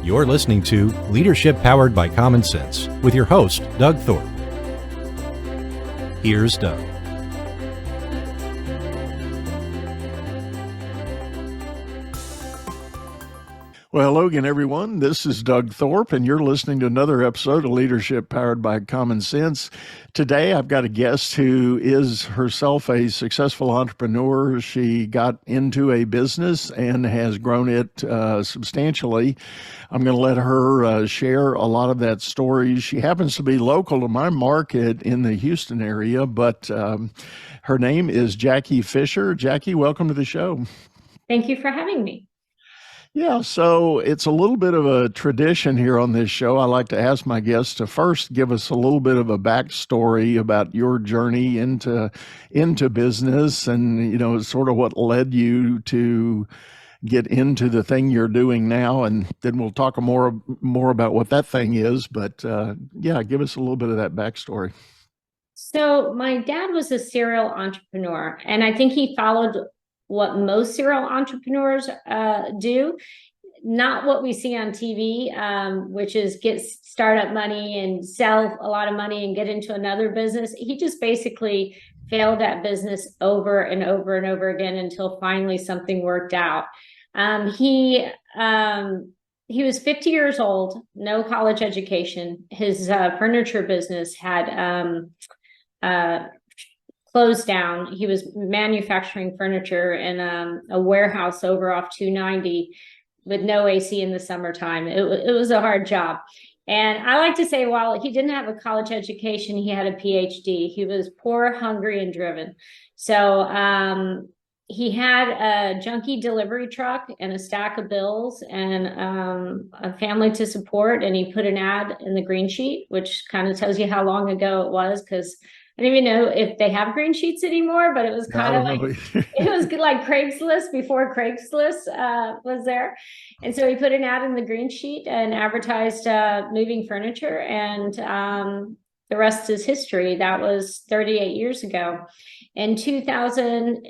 You're listening to Leadership Powered by Common Sense with your host, Doug Thorpe. Here's Doug. Well, hello again, everyone. This is Doug Thorpe, and you're listening to another episode of Leadership Powered by Common Sense. Today, I've got a guest who is herself a successful entrepreneur. She got into a business and has grown it substantially. I'm going to let her share a lot of that story. She happens to be local to my market in the Houston area, but her name is Jacky Fischer. Jacky, welcome to the show. Thank you for having me. Yeah, so it's a little bit of a tradition here on this show. I like to ask my guests to first give us a little bit of a backstory about your journey into business and, sort of what led you to get into the thing you're doing now. And then we'll talk more about what that thing is. But give us a little bit of that backstory. So my dad was a serial entrepreneur, and I think he followed what most serial entrepreneurs do, not what we see on TV, which is get startup money and sell a lot of money and get into another business. He just basically failed at business over and over and over again until finally something worked out. He was 50 years old, no college education. His furniture business had closed down. He was manufacturing furniture in a warehouse over off 290 with no AC in the summertime. It was a hard job. And I like to say, while he didn't have a college education, he had a PhD. He was poor, hungry, and driven. So he had a junkie delivery truck and a stack of bills and a family to support. And he put an ad in the Green Sheet, which kind of tells you how long ago it was, because I don't even know if they have green sheets anymore, but it was kind of like, it was like Craigslist before Craigslist was there. And so he put an ad in the Green Sheet and advertised moving furniture, and the rest is history. That was 38 years ago. In 2000,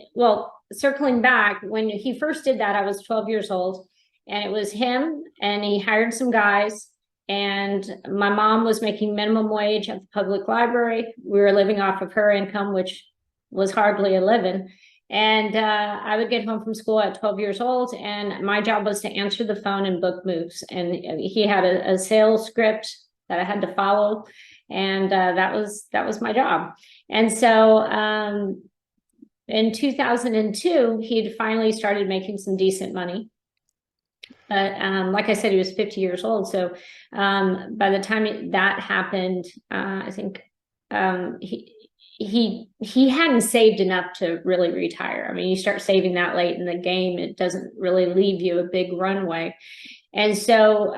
circling back, when he first did that, I was 12 years old, and it was him, and he hired some guys. And my mom was making minimum wage at the public library. We were living off of her income, which was hardly a living. And I would get home from school at 12 years old, and my job was to answer the phone and book moves. And he had a sales script that I had to follow, and that was my job. And so in 2002, he'd finally started making some decent money. But like I said, he was 50 years old. So by the time that happened, I think he hadn't saved enough to really retire. I mean, you start saving that late in the game, it doesn't really leave you a big runway. And so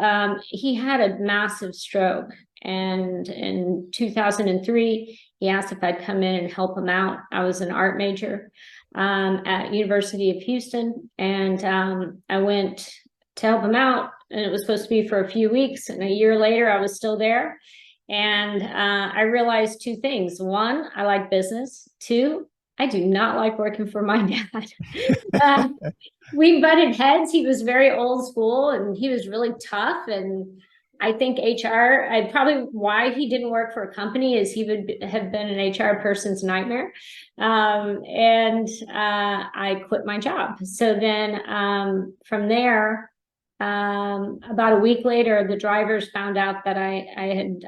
he had a massive stroke. And in 2003, he asked if I'd come in and help him out. I was an art major at University of Houston, and I went to help him out, and it was supposed to be for a few weeks, and a year later I was still there. And I realized two things. One, I like business. Two, I do not like working for my dad. We butted heads. He was very old school, and he was really tough. And I think HR, probably why he didn't work for a company is he would have been an HR person's nightmare. And I quit my job. So then from there, about a week later, the drivers found out that I had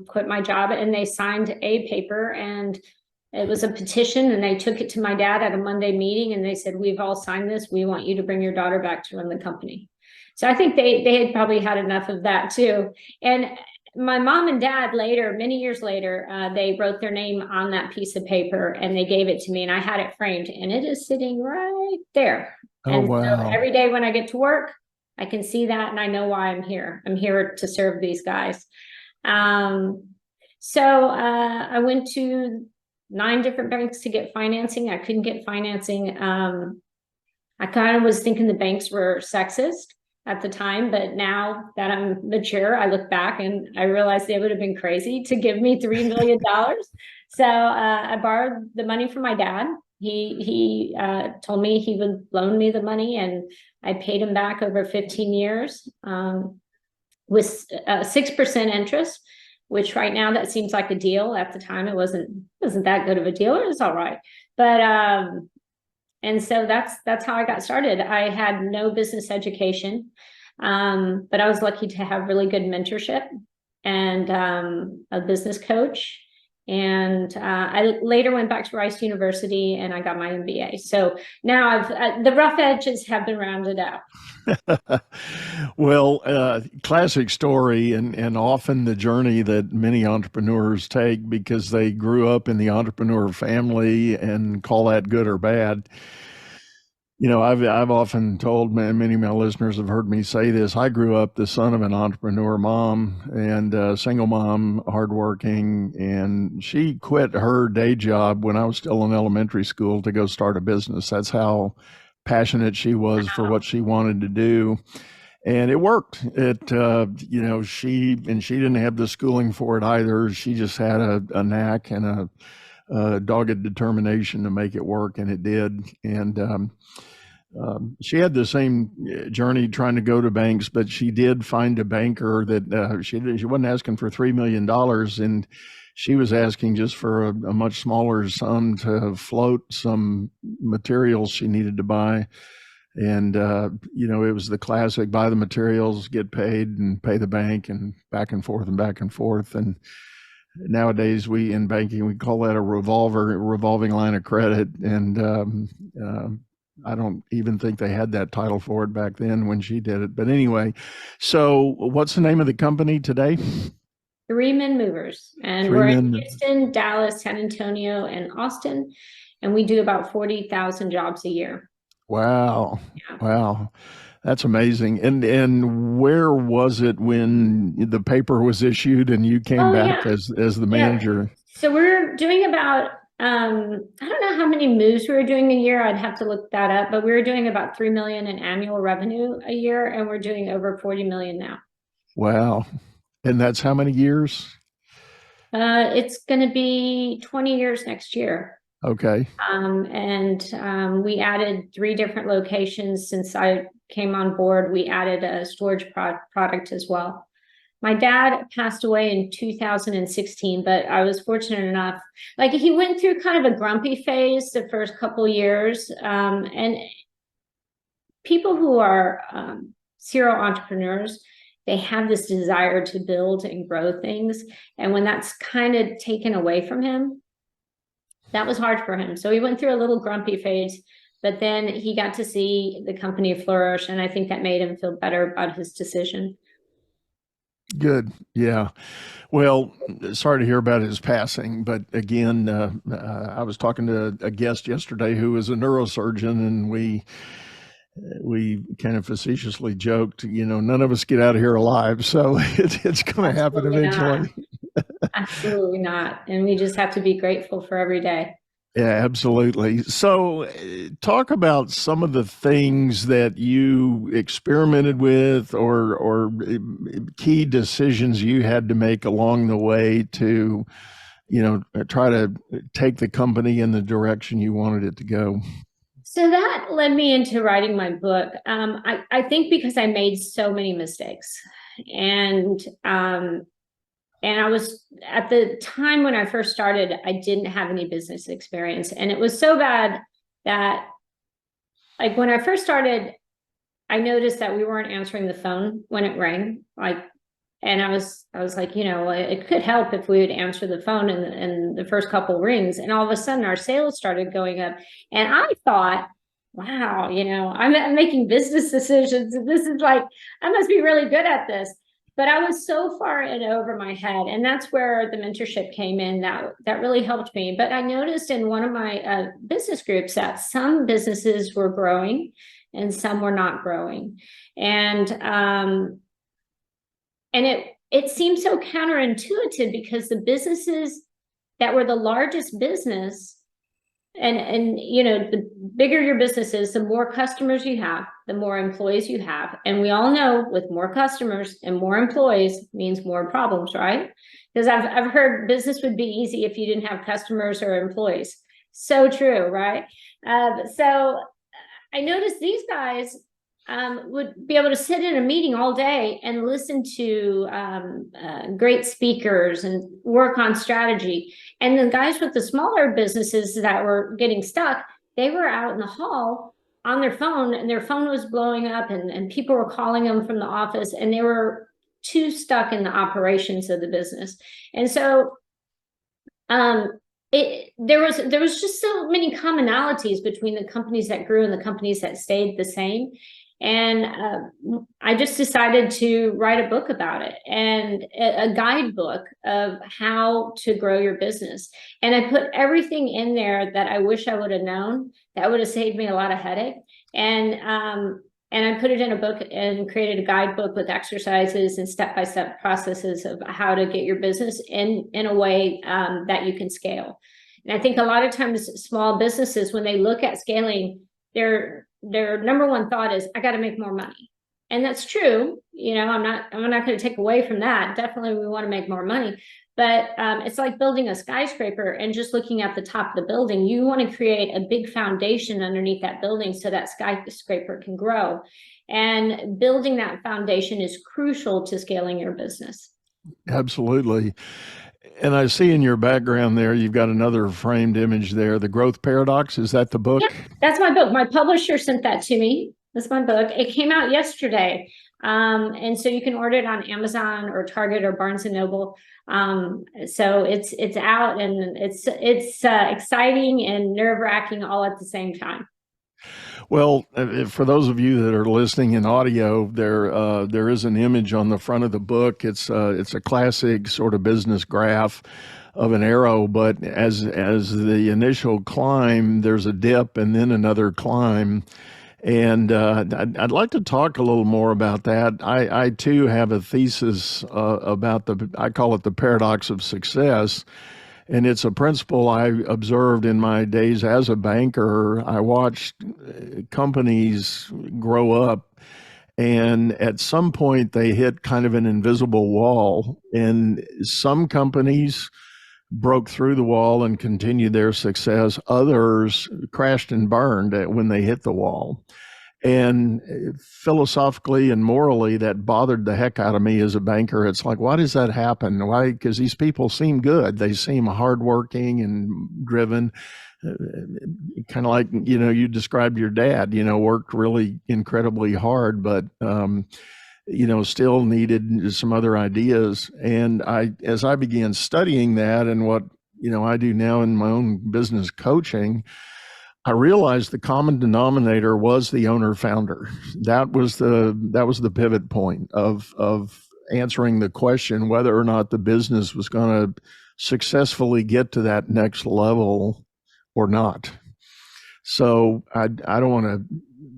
quit my job, and they signed a paper, and it was a petition, and they took it to my dad at a Monday meeting, and they said, "We've all signed this. We want you to bring your daughter back to run the company." So I think they had probably had enough of that too. And my mom and dad later, many years later, they wrote their name on that piece of paper, and they gave it to me, and I had it framed, and it is sitting right there. Oh, and wow. So every day when I get to work, I can see that, and I know why I'm here. I'm here to serve these guys. So I went to 9 different banks to get financing. I couldn't get financing. I kind of was thinking the banks were sexist at the time, but now that I'm mature, I look back and I realize they would have been crazy to give me $3 million. So I borrowed the money from my dad. He told me he would loan me the money, and I paid him back over 15 years. with 6% interest, which right now that seems like a deal. At the time, it wasn't that good of a deal. It was all right, but and so that's how I got started. I had no business education, but I was lucky to have really good mentorship and a business coach. And I later went back to Rice University and I got my MBA. So now the rough edges have been rounded out. Well, classic story, and often the journey that many entrepreneurs take because they grew up in the entrepreneur family and call that good or bad. I've often told, many of my listeners have heard me say this. I grew up the son of an entrepreneur mom and a single mom, hardworking, and she quit her day job when I was still in elementary school to go start a business. That's how passionate she was for what she wanted to do. And it worked. She didn't have the schooling for it either. She just had a knack and a dogged determination to make it work, and it did. And she had the same journey trying to go to banks, but she did find a banker that she wasn't asking for $3 million, and she was asking just for a much smaller sum to float some materials she needed to buy. And, it was the classic buy the materials, get paid, and pay the bank, and back and forth and back and forth. And nowadays in banking, we call that a revolving line of credit. And I don't even think they had that title for it back then when she did it. But anyway, so what's the name of the company today? Three Men Movers. And we're in Houston, Dallas, San Antonio, and Austin. And we do about 40,000 jobs a year. Wow. Yeah. Wow. That's amazing. And where was it when the paper was issued and you came back as the manager? Yeah. So we're doing about, I don't know how many moves we were doing a year. I'd have to look that up, but we were doing about 3 million in annual revenue a year, and we're doing over 40 million now. Wow. And that's how many years? It's going to be 20 years next year. Okay. We added 3 different locations since I came on board. We added a storage product as well. My dad passed away in 2016, but I was fortunate enough, he went through kind of a grumpy phase the first couple of years. And people who are serial entrepreneurs, they have this desire to build and grow things. And when that's kind of taken away from him, that was hard for him. So he went through a little grumpy phase, but then he got to see the company flourish. And I think that made him feel better about his decision. Good. Yeah. Well, sorry to hear about his passing, but again, I was talking to a guest yesterday who is a neurosurgeon, and we kind of facetiously joked, none of us get out of here alive. So it's going to happen eventually. Absolutely not. And we just have to be grateful for every day. Yeah, absolutely. So talk about some of the things that you experimented with or key decisions you had to make along the way to, try to take the company in the direction you wanted it to go. So that led me into writing my book. I think because I made so many mistakes, and I was, at the time when I first started, I didn't have any business experience. And it was so bad that, when I first started, I noticed that we weren't answering the phone when it rang. And I was like, it could help if we would answer the phone in the first couple rings. And all of a sudden our sales started going up. And I thought, wow, I'm making business decisions. This is I must be really good at this. But I was so far in over my head. And that's where the mentorship came in. That really helped me. But I noticed in one of my business groups that some businesses were growing and some were not growing. And it seemed so counterintuitive, because the businesses that were the largest business, and the bigger your business is, the more customers you have, the more employees you have. And we all know with more customers and more employees means more problems, right? Because I've heard business would be easy if you didn't have customers or employees. So true, right? So I noticed these guys, would be able to sit in a meeting all day and listen to great speakers and work on strategy. And the guys with the smaller businesses that were getting stuck, they were out in the hall on their phone, and their phone was blowing up, and people were calling them from the office, and they were too stuck in the operations of the business. And so there was just so many commonalities between the companies that grew and the companies that stayed the same. And I just decided to write a book about it, and a guidebook of how to grow your business. And I put everything in there that I wish I would have known. That would have saved me a lot of headache. And I put it in a book and created a guidebook with exercises and step-by-step processes of how to get your business in a way that you can scale. And I think a lot of times small businesses, when they look at scaling, their number one thought is, I got to make more money. And that's true. I'm not going to take away from that. Definitely, we want to make more money. But it's like building a skyscraper and just looking at the top of the building. You want to create a big foundation underneath that building so that skyscraper can grow. And building that foundation is crucial to scaling your business. Absolutely. And I see in your background there, you've got another framed image there, The Growth Paradox. Is that the book? Yeah, that's my book. My publisher sent that to me. That's my book. It came out yesterday. And so you can order it on Amazon or Target or Barnes and Noble. So it's out, and it's exciting and nerve-wracking all at the same time. Well, for those of you that are listening in audio, there is an image on the front of the book. It's a classic sort of business graph of an arrow, but as the initial climb, there's a dip and then another climb. And I'd like to talk a little more about that. I too have a thesis about I call it the paradox of success. And it's a principle I observed in my days as a banker. I watched companies grow up, and at some point they hit kind of an invisible wall. And some companies broke through the wall and continued their success. Others crashed and burned when they hit the wall. And philosophically and morally, that bothered the heck out of me as a banker. It's like, why does that happen? Why? Because these people seem good. They seem hardworking and driven. Kind of like, you described your dad, worked really incredibly hard, but, still needed some other ideas. And as I began studying that and what, I do now in my own business coaching, I realized the common denominator was the owner founder. That was the pivot point of answering the question whether or not the business was going to successfully get to that next level or not. So I don't want to,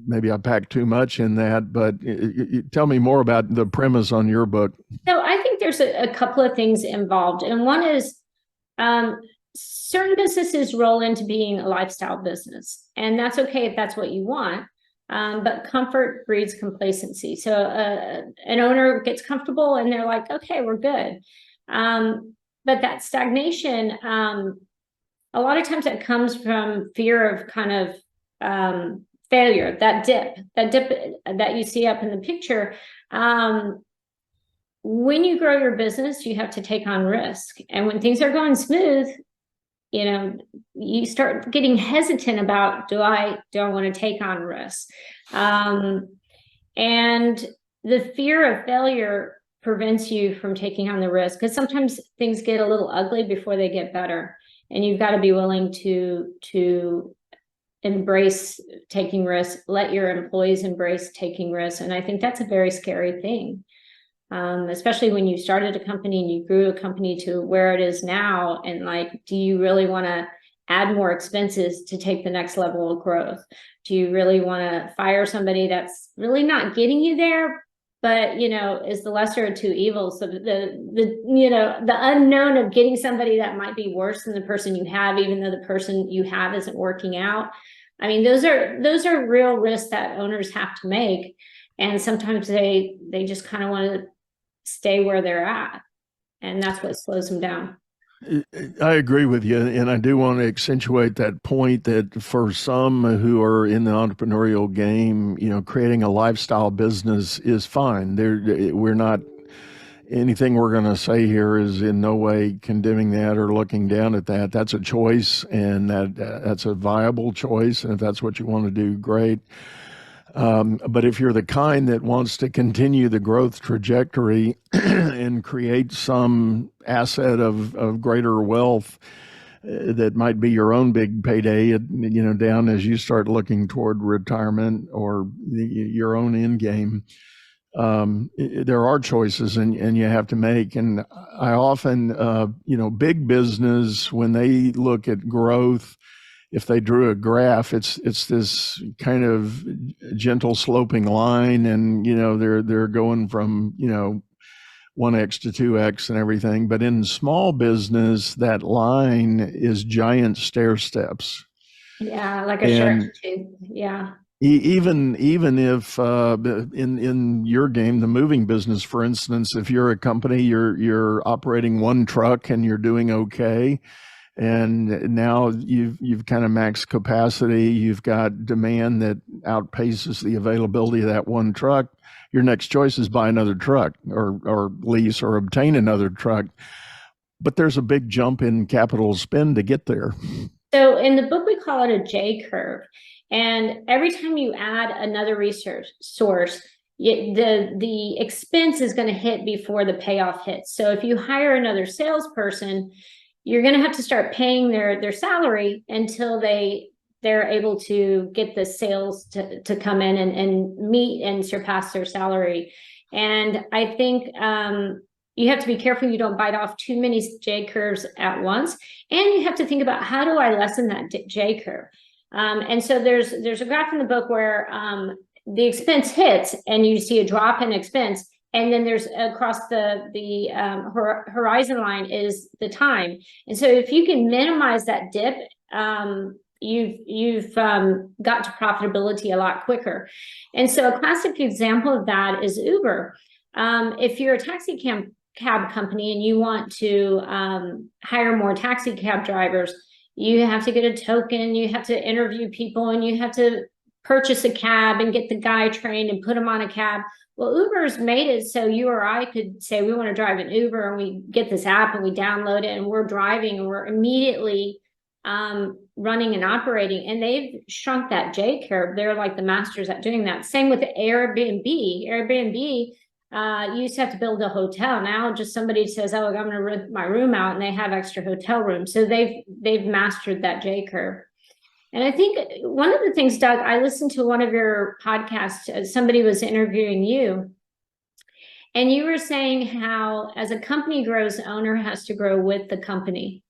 maybe I packed too much in that, but tell me more about the premise on your book. So I think there's a couple of things involved. And one is, certain businesses roll into being a lifestyle business, and that's okay if that's what you want. But comfort breeds complacency. So an owner gets comfortable and they're like, okay, we're good. But that stagnation, a lot of times it comes from fear of kind of failure, that dip that you see up in the picture. When you grow your business, you have to take on risk. And when things are going smooth, you start getting hesitant about, do I want to take on risks? And the fear of failure prevents you from taking on the risk, because sometimes things get a little ugly before they get better. And you've got to be willing to embrace taking risks, let your employees embrace taking risks. And I think that's a very scary thing. Especially when you started a company and you grew a company to where it is now. And do you really want to add more expenses to take the next level of growth? Do you really want to fire somebody that's really not getting you there, but, is the lesser of two evils? So the unknown of getting somebody that might be worse than the person you have, even though the person you have isn't working out. I mean, those are real risks that owners have to make. And sometimes they just kind of want to stay where they're at. And that's what slows them down. I agree with you, and I do want to accentuate that point that for some who are in the entrepreneurial game, creating a lifestyle business is fine. We're not anything we're going to say here is in no way condemning that or looking down at that. That's a choice, and that's a viable choice. And if that's what you want to do, great. But if you're the kind that wants to continue the growth trajectory and create some asset of greater wealth that might be your own big payday, down as you start looking toward retirement or your own end game, there are choices and you have to make. And I often, big business, when they look at growth, if they drew a graph, it's this kind of gentle sloping line, and they're going from 1x to 2x and everything. But in small business, that line is giant stair steps. Yeah, like a shark tooth. Yeah. Even if in your game, the moving business, for instance, if you're a company, you're operating one truck and you're doing okay, and now you've kind of maxed capacity, you've got demand that outpaces the availability of that one truck, your next choice is buy another truck or lease or obtain another truck. But there's a big jump in capital spend to get there. So in the book, we call it a J curve. And every time you add another research source, the expense is going to hit before the payoff hits. So if you hire another salesperson, you're going to have to start paying their salary until they're able to get the sales to come in and meet and surpass their salary. And I think you have to be careful you don't bite off too many J curves at once. And you have to think about, how do I lessen that J curve? And so there's a graph in the book where the expense hits and you see a drop in expense. And then there's across the horizon line is the time. And so if you can minimize that dip, you've got to profitability a lot quicker. And so a classic example of that is Uber. If you're a taxi cab company and you want to hire more taxi cab drivers, you have to get a token, you have to interview people, and you have to purchase a cab and get the guy trained and put him on a cab. Well, Uber's made it so you or I could say we want to drive an Uber, and we get this app and we download it and we're driving and we're immediately running and operating. And they've shrunk that J curve. They're like the masters at doing that. Same with the Airbnb. You used to have to build a hotel. Now just somebody says, oh, I'm going to rent my room out, and they have extra hotel rooms. So they've mastered that J curve. And I think one of the things, Doug, I listened to one of your podcasts, somebody was interviewing you, and you were saying how as a company grows, the owner has to grow with the company.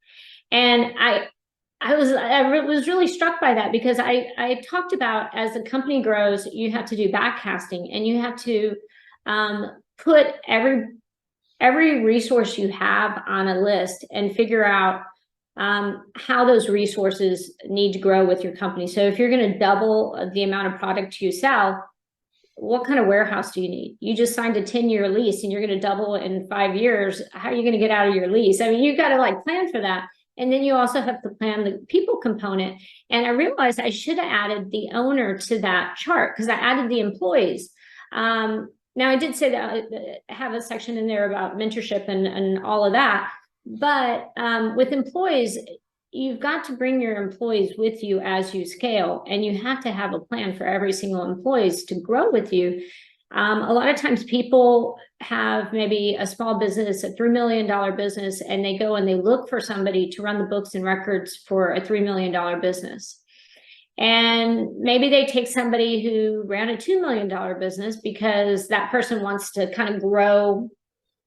And I was really struck by that, because I talked about, as the company grows, you have to do backcasting, and you have to put every resource you have on a list and figure out how those resources need to grow with your company. So if you're going to double the amount of product you sell, what kind of warehouse do you need? You just signed a 10-year lease and you're going to double it in 5 years. How are you going to get out of your lease? I mean, you've got to plan for that. And then you also have to plan the people component. And I realized I should have added the owner to that chart, because I added the employees. Now, I did say that I have a section in there about mentorship and all of that. But with employees, you've got to bring your employees with you as you scale, and you have to have a plan for every single employee to grow with you. A lot of times people have maybe a small business, a $3 million business, and they go and they look for somebody to run the books and records for a $3 million business. And maybe they take somebody who ran a $2 million business because that person wants to kind of grow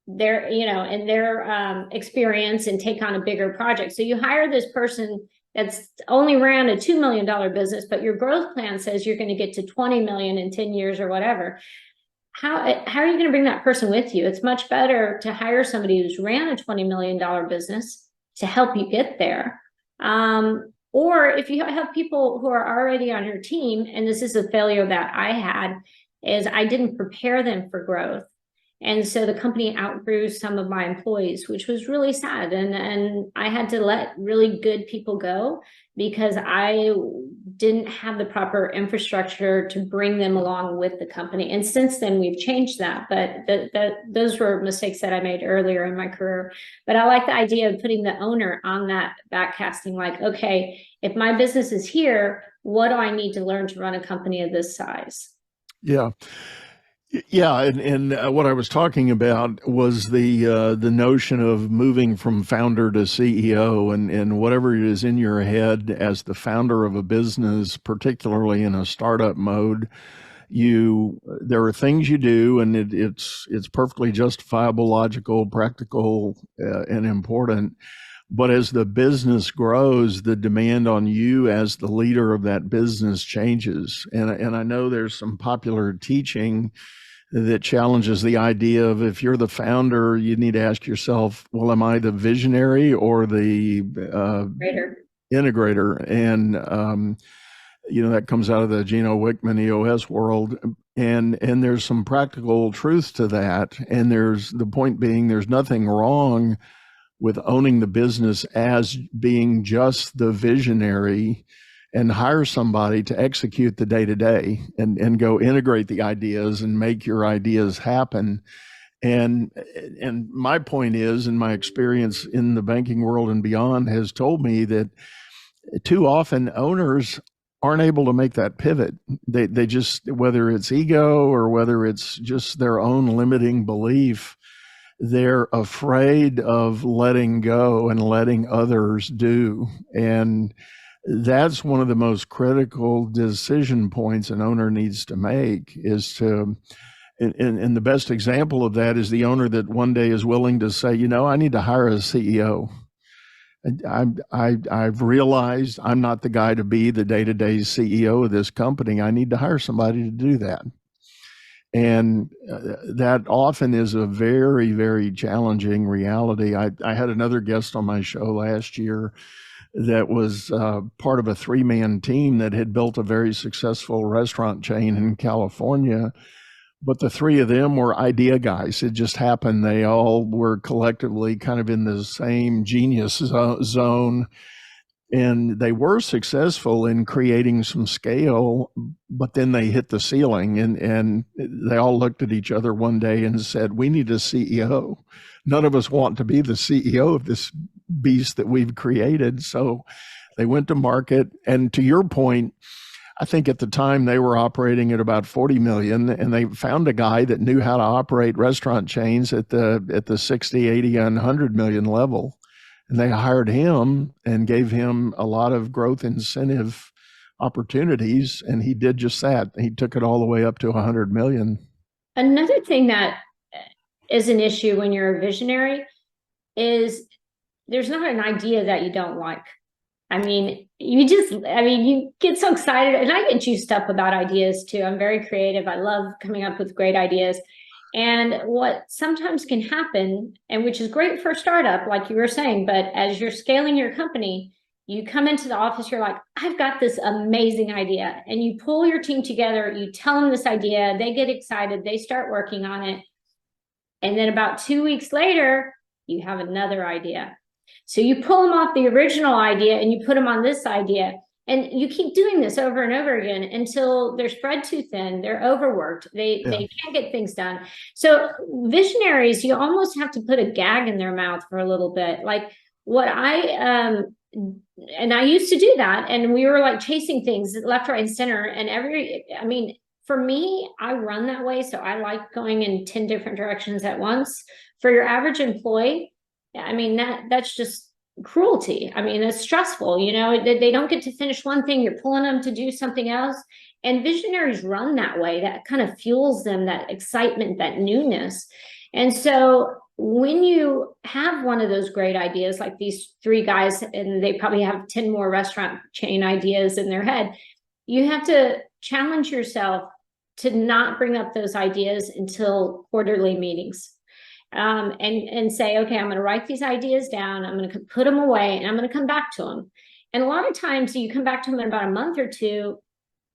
their, in their experience and take on a bigger project. So you hire this person that's only ran a $2 million business, but your growth plan says you're going to get to 20 million in 10 years or whatever. How are you going to bring that person with you? It's much better to hire somebody who's ran a $20 million business to help you get there. Or if you have people who are already on your team, and this is a failure that I had, is I didn't prepare them for growth. And so the company outgrew some of my employees, which was really sad. And I had to let really good people go because I didn't have the proper infrastructure to bring them along with the company. And since then, we've changed that. But those were mistakes that I made earlier in my career. But I like the idea of putting the owner on that backcasting, like, okay, if my business is here, what do I need to learn to run a company of this size? Yeah. Yeah, and what I was talking about was the notion of moving from founder to CEO, and whatever it is in your head as the founder of a business, particularly in a startup mode, there are things you do, and it's perfectly justifiable, logical, practical, and important. But as the business grows, the demand on you as the leader of that business changes. And I know there's some popular teaching that challenges the idea of, if you're the founder, you need to ask yourself, well, am I the visionary or the integrator? And that comes out of the Gino Wickman EOS world. And there's some practical truth to that. And there's the point being, there's nothing wrong with owning the business as being just the visionary, and hire somebody to execute the day-to-day and go integrate the ideas and make your ideas happen. And my point is, and my experience in the banking world and beyond has told me that too often owners aren't able to make that pivot. They just, whether it's ego or whether it's just their own limiting belief, they're afraid of letting go and letting others do. And that's one of the most critical decision points an owner needs to make, is to, and the best example of that is the owner that one day is willing to say, I need to hire a CEO. I've realized I'm not the guy to be the day-to-day CEO of this company. I need to hire somebody to do that. And that often is a very, very challenging reality. I had another guest on my show last year that was part of a 3-man team that had built a very successful restaurant chain in California. But the 3 of them were idea guys. It just happened they all were collectively kind of in the same genius zone. And they were successful in creating some scale, but then they hit the ceiling, and they all looked at each other one day and said, we need a CEO. None of us want to be the CEO of this beast that we've created. So they went to market. And to your point, I think at the time they were operating at about 40 million, and they found a guy that knew how to operate restaurant chains at the 60, 80, and 100 million level. And they hired him and gave him a lot of growth incentive opportunities. And he did just that. He took it all the way up to 100 million. Another thing that is an issue when you're a visionary is there's not an idea that you don't like. You get so excited, and I get juiced up about ideas too. I'm very creative. I love coming up with great ideas. And what sometimes can happen, and which is great for a startup, like you were saying, but as you're scaling your company, you come into the office, you're like, I've got this amazing idea. And you pull your team together, you tell them this idea, they get excited, they start working on it. And then about 2 weeks later, you have another idea. So you pull them off the original idea and you put them on this idea. And you keep doing this over and over again until they're spread too thin, they're overworked, they can't get things done. So visionaries, you almost have to put a gag in their mouth for a little bit. Like what I used to do that, and we were like chasing things left, right, and center. And for me, I run that way. So I like going in 10 different directions at once. For your average employee, that's just cruelty. It's stressful. They don't get to finish one thing. You're pulling them to do something else. And visionaries run that way. That kind of fuels them, that excitement, that newness. And so when you have one of those great ideas, like these 3 guys, and they probably have 10 more restaurant chain ideas in their head, you have to challenge yourself to not bring up those ideas until quarterly meetings. And say, okay, I'm going to write these ideas down. I'm going to put them away, and I'm going to come back to them. And a lot of times you come back to them in about a month or 2,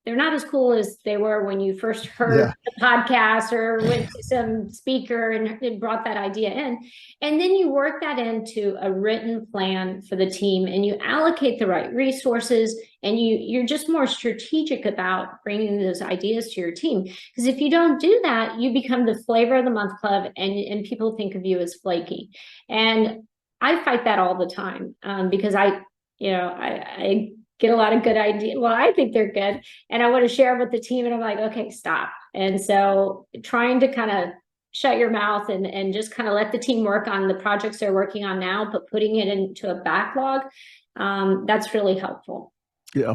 they're not as cool as they were when you first heard the podcast or went to some speaker and brought that idea in. And then you work that into a written plan for the team, and you allocate the right resources, and you're just more strategic about bringing those ideas to your team. Because if you don't do that, you become the flavor of the month club, and people think of you as flaky. And I fight that all the time, because I get a lot of good ideas. Well, I think they're good, and I want to share with the team, and I'm like, okay, stop. And so trying to kind of shut your mouth and just kind of let the team work on the projects they're working on now, but putting it into a backlog, that's really helpful. Yeah,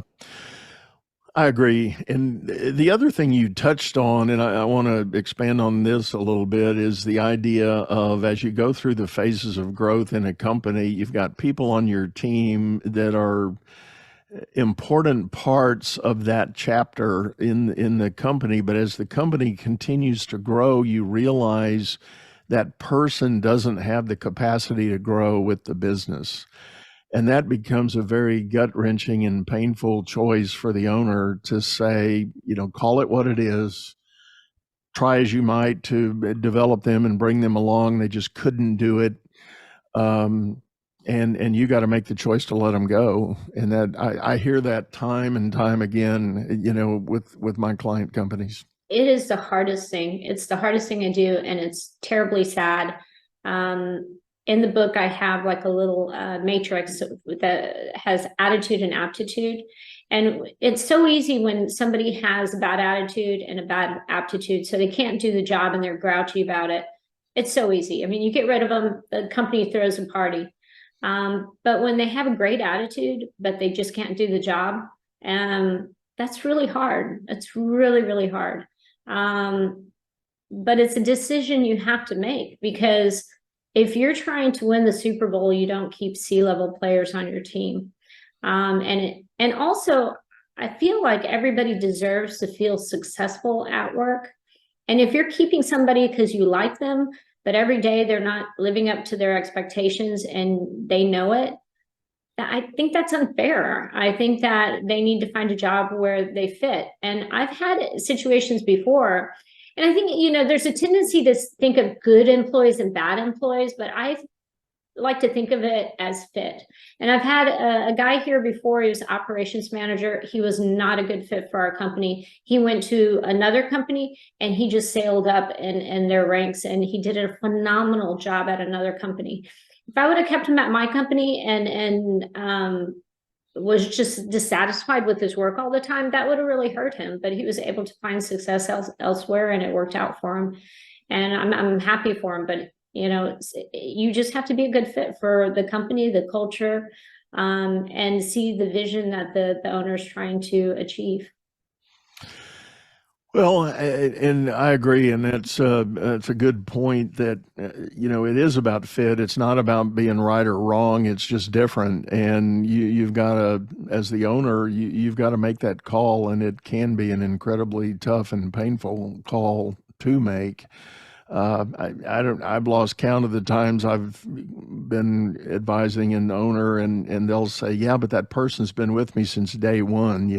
I agree. And the other thing you touched on, and I want to expand on this a little bit, is the idea of, as you go through the phases of growth in a company, you've got people on your team that are important parts of that chapter in the company. But as the company continues to grow, you realize that person doesn't have the capacity to grow with the business. And that becomes a very gut-wrenching and painful choice for the owner to say, call it what it is. Try as you might to develop them and bring them along. They just couldn't do it. And you got to make the choice to let them go. And that I hear that time and time again, with my client companies. It is the hardest thing. It's the hardest thing I do, and it's terribly sad. In the book, I have like a little matrix that has attitude and aptitude. And it's so easy when somebody has a bad attitude and a bad aptitude, so they can't do the job and they're grouchy about it. It's so easy. I mean, you get rid of them, the company throws a party. But when they have a great attitude, but they just can't do the job, that's really hard. It's really, really hard. But it's a decision you have to make, because if you're trying to win the Super Bowl, you don't keep C-level players on your team. And also, I feel like everybody deserves to feel successful at work. And if you're keeping somebody because you like them, but every day they're not living up to their expectations and they know it, I think that's unfair. I think that they need to find a job where they fit. And I've had situations before, and I think, there's a tendency to think of good employees and bad employees, but I like to think of it as fit. And I've had a guy here before. He was operations manager. He was not a good fit for our company. He went to another company and he just sailed up in their ranks, and he did a phenomenal job at another company. If I would have kept him at my company and was just dissatisfied with his work all the time, that would have really hurt him. But he was able to find success elsewhere, and it worked out for him. And I'm happy for him. But you just have to be a good fit for the company, the culture, and see the vision that the owner's trying to achieve. Well, and I agree, and that's a good point that, it is about fit. It's not about being right or wrong. It's just different. And you've got to, as the owner, you've got to make that call, and it can be an incredibly tough and painful call to make. I've lost count of the times I've been advising an owner, and they'll say, yeah, but that person's been with me since day one.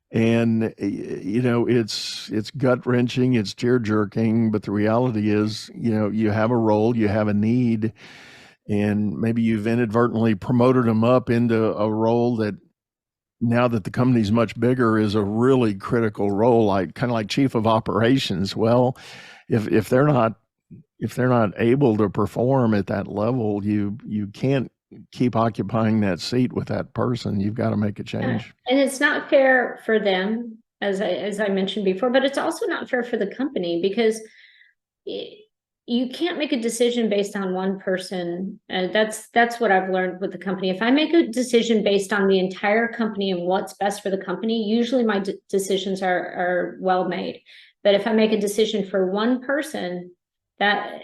And it's gut wrenching, it's tear jerking, but the reality is, you have a role, you have a need, and maybe you've inadvertently promoted them up into a role that, now that the company's much bigger, is a really critical role, kind of like chief of operations. Well, if they're not able to perform at that level, you can't keep occupying that seat with that person. You've got to make a change. And it's not fair for them, as I mentioned before, but it's also not fair for the company, because you can't make a decision based on one person. That's what I've learned with the company. If I make a decision based on the entire company and what's best for the company, usually my decisions are well made. But if I make a decision for one person that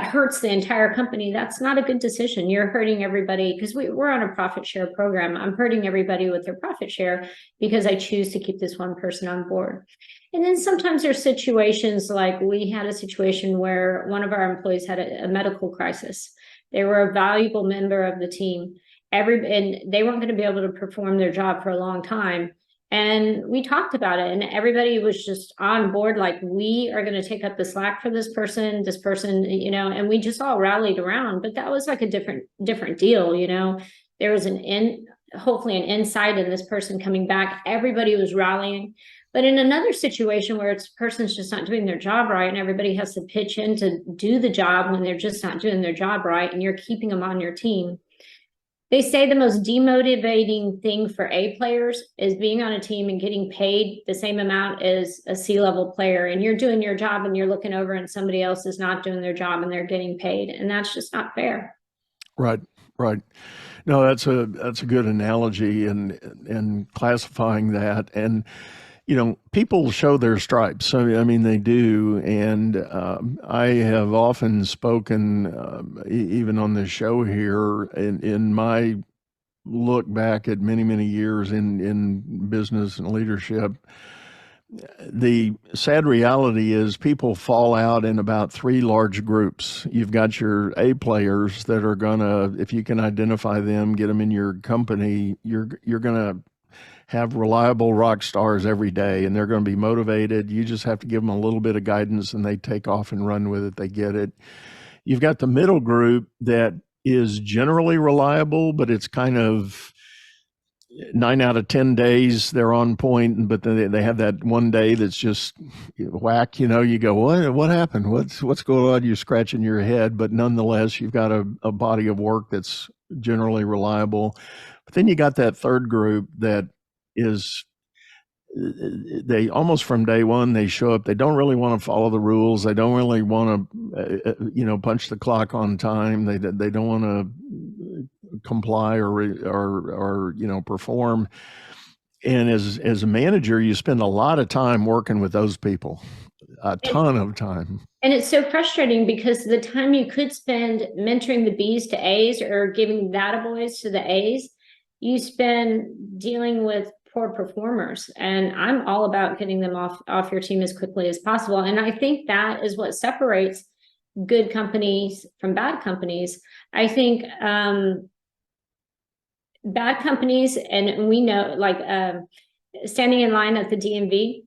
hurts the entire company, that's not a good decision. You're hurting everybody, because we're on a profit share program. I'm hurting everybody with their profit share because I choose to keep this one person on board. And then sometimes there's situations, like we had a situation where one of our employees had a medical crisis. They were a valuable member of the team, and they weren't going to be able to perform their job for a long time. And we talked about it, and everybody was just on board, like, we are going to take up the slack for this person, and we just all rallied around. But that was like a different deal, There was hopefully an insight in this person coming back. Everybody was rallying. But in another situation where it's person's just not doing their job right, and everybody has to pitch in to do the job when they're just not doing their job right, and you're keeping them on your team. They say the most demotivating thing for A players is being on a team and getting paid the same amount as a C-level player. And you're doing your job and you're looking over and somebody else is not doing their job and they're getting paid. And that's just not fair. Right. No, that's a good analogy in classifying that. And people show their stripes. So, I mean, they do. And I have often spoken, even on this show here, in my look back at many, many years in business and leadership. The sad reality is people fall out in about three large groups. You've got your A players that are gonna, if you can identify them, get them in your company, you're gonna have reliable rock stars every day, and they're going to be motivated. You just have to give them a little bit of guidance and they take off and run with it. They get it. You've got the middle group that is generally reliable, but it's kind of 9 out of 10 days they're on point, but then they have that one day that's just whack. You go, what happened? What's going on? You're scratching your head, but nonetheless, you've got a body of work that's generally reliable. But then you got that third group that is, they almost from day one, they show up, they don't really want to follow the rules, they don't really want to punch the clock on time, they don't want to comply or perform. And as a manager, you spend a lot of time working with those people, a ton of time. And it's so frustrating because the time you could spend mentoring the B's to A's or giving data boys to the A's, you spend dealing with poor performers. And I'm all about getting them off your team as quickly as possible. And I think that is what separates good companies from bad companies. I think bad companies, and we know, like standing in line at the DMV,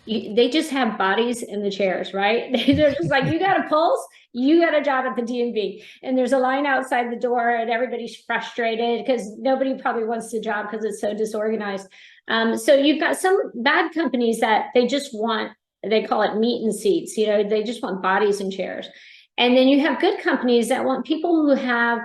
they just have bodies in the chairs, right? They're just like, you got a pulse, you got a job at the DMV. And there's a line outside the door and everybody's frustrated because nobody probably wants the job because it's so disorganized. So you've got some bad companies that they just want, they call it meat and seats, they just want bodies and chairs. And then you have good companies that want people who have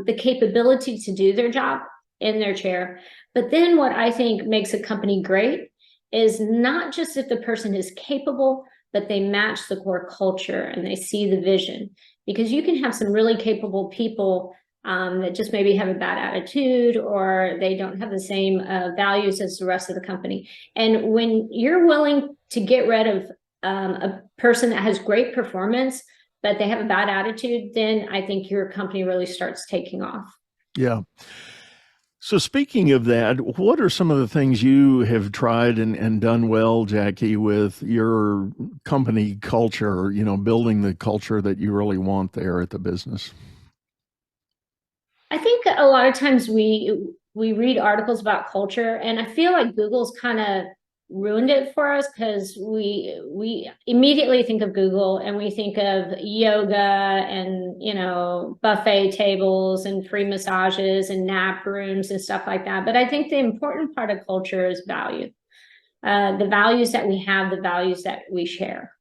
the capability to do their job in their chair. But then what I think makes a company great is not just if the person is capable, but they match the core culture and they see the vision. Because you can have some really capable people that just maybe have a bad attitude or they don't have the same values as the rest of the company. And when you're willing to get rid of a person that has great performance, but they have a bad attitude, then I think your company really starts taking off. Yeah. So speaking of that, what are some of the things you have tried and done well, Jacky, with your company culture, building the culture that you really want there at the business? I think a lot of times we read articles about culture, and I feel like Google's kind of ruined it for us because we immediately think of Google and we think of yoga and buffet tables and free massages and nap rooms and stuff like that. But I think the important part of culture is value, the values that we have, the values that we share.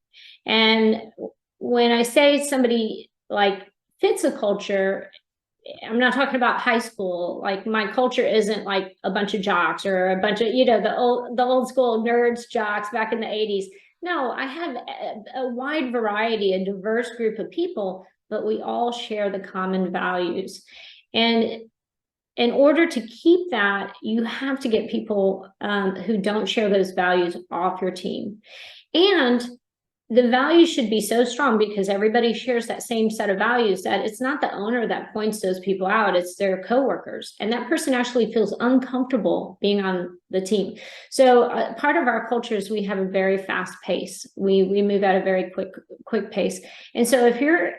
And when I say somebody like fits a culture, I'm not talking about high school. Like, my culture isn't like a bunch of jocks or a bunch of, the old school nerds, jocks back in the 80s. No, I have a wide variety, a diverse group of people, but we all share the common values. And in order to keep that, you have to get people who don't share those values off your team. And the values should be so strong because everybody shares that same set of values that it's not the owner that points those people out, it's their coworkers. And that person actually feels uncomfortable being on the team. So part of our culture is we have a very fast pace. We move at a very quick pace. And so if you're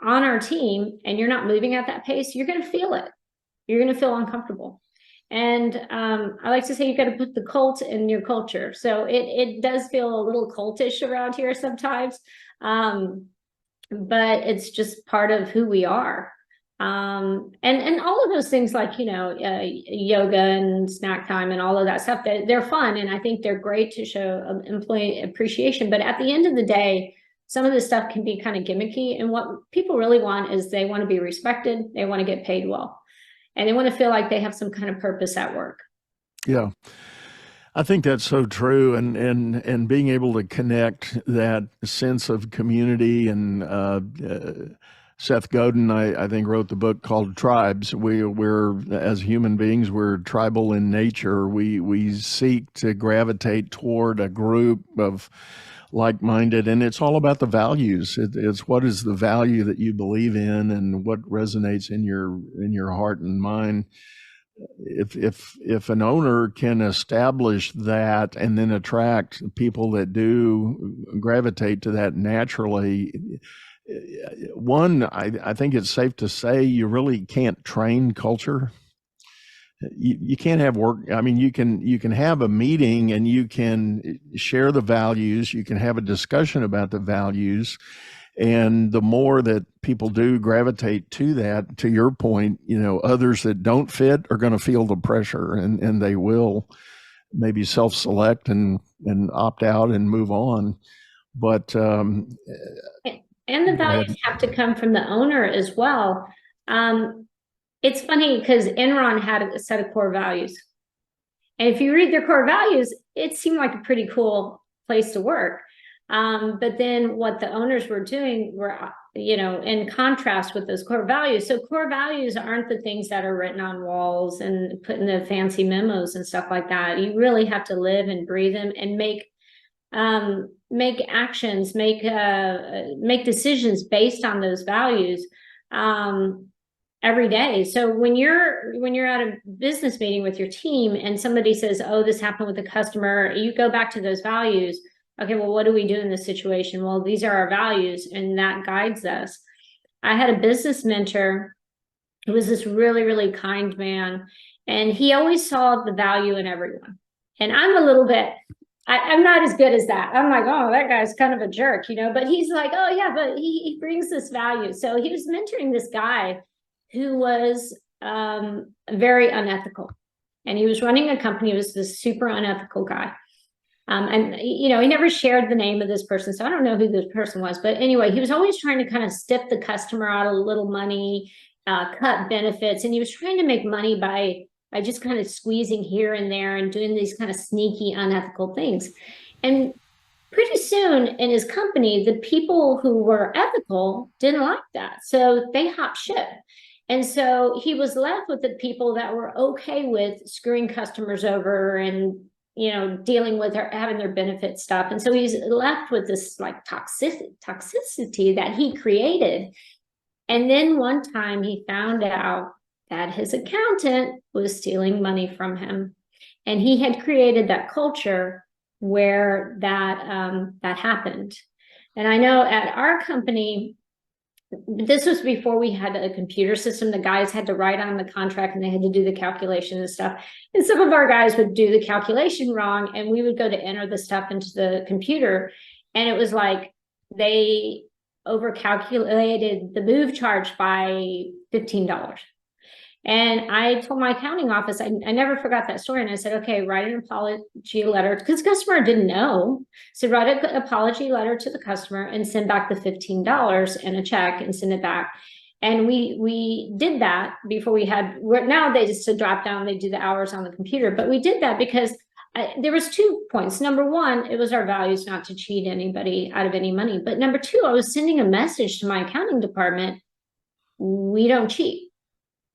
on our team and you're not moving at that pace, you're going to feel it. You're going to feel uncomfortable. And I like to say you got to put the cult in your culture. So it does feel a little cultish around here sometimes, but it's just part of who we are. And all of those things like, yoga and snack time and all of that stuff, they're fun. And I think they're great to show employee appreciation. But at the end of the day, some of this stuff can be kind of gimmicky. And what people really want is they want to be respected. They want to get paid well. And they want to feel like they have some kind of purpose at work. Yeah. I think that's so true, and being able to connect that sense of community. And Seth Godin, I think, wrote the book called Tribes. We're as human beings, we're tribal in nature. We seek to gravitate toward a group of like-minded, and it's all about the values. It's what is the value that you believe in, and what resonates in your heart and mind. If an owner can establish that and then attract people that do gravitate to that naturally, I think it's safe to say you really can't train culture. You can't have work. I mean, you can have a meeting and you can share the values. You can have a discussion about the values. And the more that people do gravitate to that, to your point, others that don't fit are going to feel the pressure, and they will maybe self-select and opt out and move on. But and the values have to come from the owner as well. It's funny because Enron had a set of core values. And if you read their core values, it seemed like a pretty cool place to work. But then what the owners were doing were, in contrast with those core values. So core values aren't the things that are written on walls and put in the fancy memos and stuff like that. You really have to live and breathe them and make actions, make decisions based on those values every day. So when you're at a business meeting with your team and somebody says, "Oh, this happened with a customer," you go back to those values. Okay, well, what do we do in this situation? Well, these are our values, and that guides us. I had a business mentor who was this really, really kind man, and he always saw the value in everyone. And I'm a little bit, I'm not as good as that. I'm like, oh, that guy's kind of a jerk, but he's like, oh yeah, but he brings this value. So he was mentoring this guy who was very unethical. And he was running a company. He was this super unethical guy. And he never shared the name of this person, so I don't know who this person was. But anyway, he was always trying to kind of stiff the customer out a little money, cut benefits, and he was trying to make money by just kind of squeezing here and there and doing these kind of sneaky, unethical things. And pretty soon in his company, the people who were ethical didn't like that, so they hopped ship. And so he was left with the people that were okay with screwing customers over and dealing with having their benefits stopped. And so he's left with this like toxicity that he created. And then one time he found out that his accountant was stealing money from him. And he had created that culture where that happened. And I know at our company, this was before we had a computer system. The guys had to write on the contract and they had to do the calculation and stuff. And some of our guys would do the calculation wrong, and we would go to enter the stuff into the computer. And it was like they overcalculated the move charge by $15. And I told my accounting office, I never forgot that story. And I said, okay, write an apology letter, because the customer didn't know. So write an apology letter to the customer and send back the $15 and a check and send it back. And we did that before we had, now they just drop down, they do the hours on the computer. But we did that because there was 2 points. Number one, it was our values not to cheat anybody out of any money. But number two, I was sending a message to my accounting department: we don't cheat.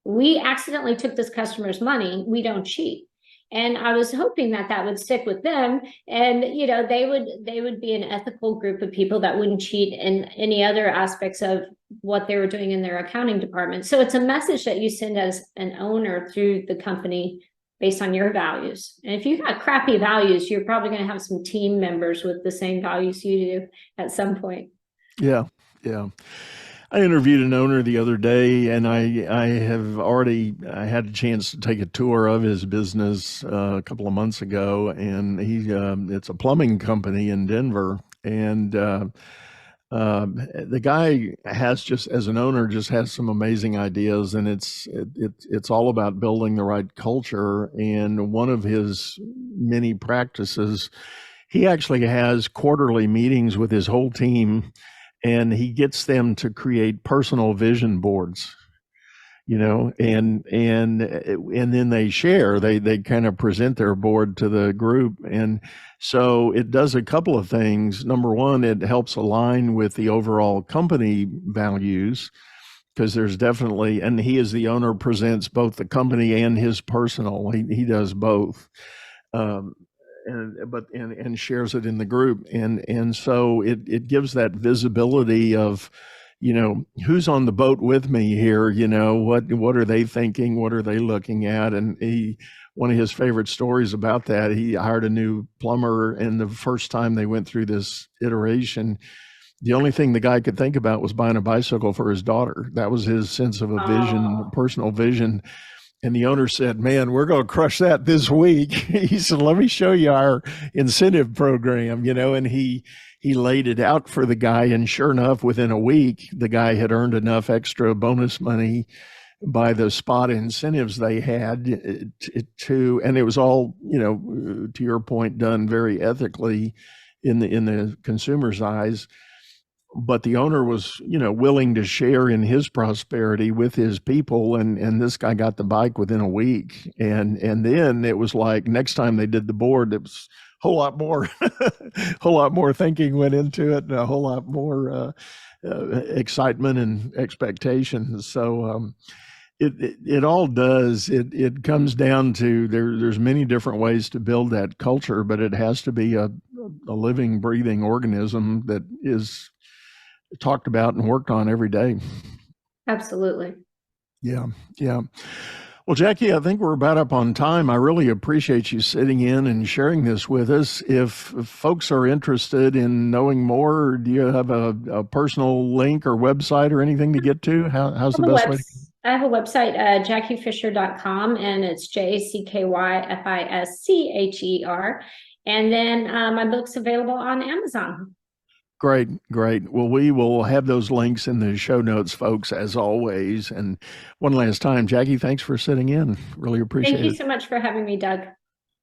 We accidentally took this customer's money. We don't cheat. And I was hoping that would stick with them. And, they would be an ethical group of people that wouldn't cheat in any other aspects of what they were doing in their accounting department. So it's a message that you send as an owner through the company based on your values. And if you've got crappy values, you're probably going to have some team members with the same values you do at some point. Yeah. Yeah. I interviewed an owner the other day, and I had a chance to take a tour of his business a couple of months ago, and it's a plumbing company in Denver, and the guy has just as an owner just has some amazing ideas, and it's all about building the right culture. And one of his many practices, he actually has quarterly meetings with his whole team, and he gets them to create personal vision boards, and then they share, they kind of present their board to the group. And so it does a couple of things. Number one, it helps align with the overall company values, because there's definitely, and he as the owner presents both the company and his personal, he does both. And shares it in the group, and so it gives that visibility of, who's on the boat with me here, what are they thinking, what are they looking at. And one of his favorite stories about that, he hired a new plumber, and the first time they went through this iteration, the only thing the guy could think about was buying a bicycle for his daughter. That was his sense of a vision, personal vision. And the owner said, "Man, we're going to crush that this week." He said, "Let me show you our incentive program," and he laid it out for the guy. And sure enough, within a week, the guy had earned enough extra bonus money by the spot incentives they had and it was all, to your point, done very ethically in the consumer's eyes. But the owner was, willing to share in his prosperity with his people, and this guy got the bike within a week. And then it was like, next time they did the board, it was a whole lot more thinking went into it, and a whole lot more excitement and expectations. So it all does. It comes down to there's many different ways to build that culture, but it has to be a living, breathing organism that is talked about and worked on every day. Absolutely. Yeah. Well, Jacky, I think we're about up on time. I really appreciate you sitting in and sharing this with us. If folks are interested in knowing more, do you have a personal link or website or anything to get to? How's the best way to... I have a website, jackyfischer.com, and it's JACKYFISCHER. And then my book's available on Amazon. Great. Well, we will have those links in the show notes, folks, as always. And one last time, Jacky, thanks for sitting in. Really appreciate it. Thank you so much for having me, Doug.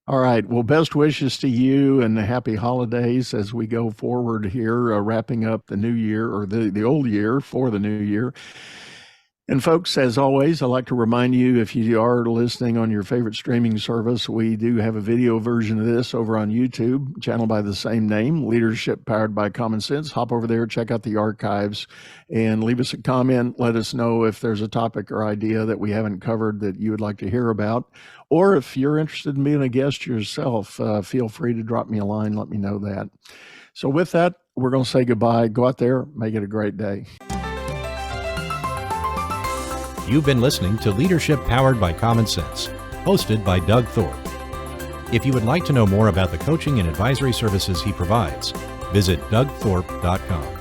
All right. Well, best wishes to you, and happy holidays as we go forward here, wrapping up the new year, or the old year for the new year. And folks, as always, I'd like to remind you, if you are listening on your favorite streaming service, we do have a video version of this over on YouTube, channel by the same name, Leadership Powered by Common Sense. Hop over there, check out the archives, and leave us a comment. Let us know if there's a topic or idea that we haven't covered that you would like to hear about. Or if you're interested in being a guest yourself, feel free to drop me a line. Let me know that. So with that, we're going to say goodbye. Go out there, make it a great day. You've been listening to Leadership Powered by Common Sense, hosted by Doug Thorpe. If you would like to know more about the coaching and advisory services he provides, visit dougthorpe.com.